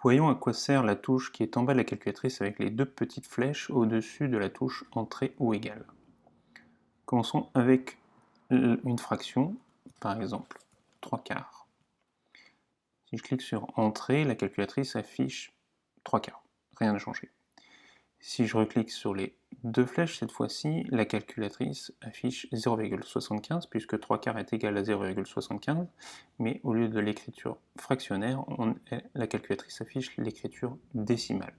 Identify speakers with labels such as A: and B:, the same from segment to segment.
A: Voyons à quoi sert la touche qui est en bas de la calculatrice avec les deux petites flèches au-dessus de la touche Entrée ou Égal. Commençons avec une fraction, par exemple 3/4. Si je clique sur Entrée, la calculatrice affiche 3/4. Rien n'a changé. Si je reclique sur les deux flèches, cette fois-ci, la calculatrice affiche 0,75 puisque 3/4 est égal à 0,75, mais au lieu de l'écriture fractionnaire, la calculatrice affiche l'écriture décimale.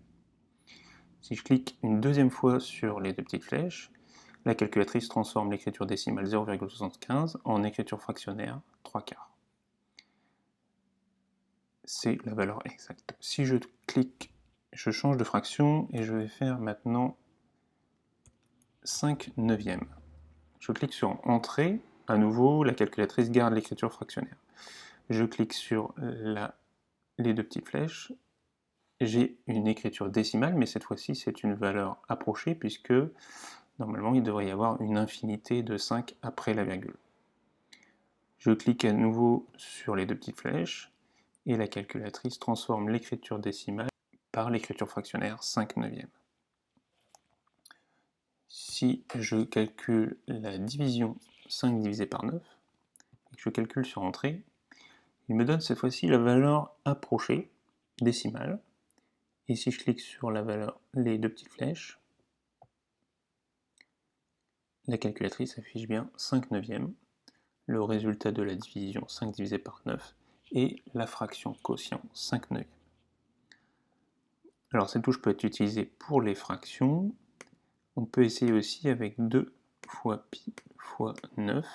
A: Si je clique une deuxième fois sur les deux petites flèches, la calculatrice transforme l'écriture décimale 0,75 en écriture fractionnaire 3/4. C'est la valeur exacte. Si je clique, je change de fraction et je vais faire maintenant 5 neuvièmes. Je clique sur Entrée, à nouveau la calculatrice garde l'écriture fractionnaire. Je clique sur les deux petites flèches, j'ai une écriture décimale, mais cette fois-ci c'est une valeur approchée puisque normalement il devrait y avoir une infinité de 5 après la virgule. Je clique à nouveau sur les deux petites flèches et la calculatrice transforme l'écriture décimale par l'écriture fractionnaire 5 neuvièmes. Si je calcule la division 5 divisé par 9, et que je calcule sur Entrée, il me donne cette fois-ci la valeur approchée, décimale, et si je clique sur la valeur, les deux petites flèches, la calculatrice affiche bien 5 neuvièmes, le résultat de la division 5 divisé par 9, et la fraction quotient 5 neuvièmes. Alors cette touche peut être utilisée pour les fractions. On peut essayer aussi avec 2 fois pi fois 9.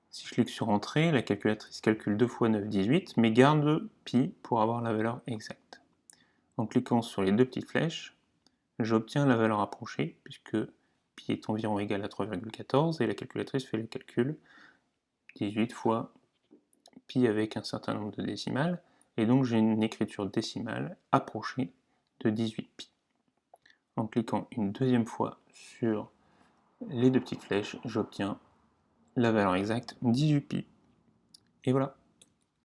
A: Si je clique sur Entrée, la calculatrice calcule 2 fois 9, 18, mais garde pi pour avoir la valeur exacte. En cliquant sur les deux petites flèches, j'obtiens la valeur approchée, puisque pi est environ égal à 3,14, et la calculatrice fait le calcul 18 fois pi avec un certain nombre de décimales, et donc j'ai une écriture décimale approchée de 18 pi. En cliquant une deuxième fois sur les deux petites flèches, j'obtiens la valeur exacte 18 pi. Et voilà.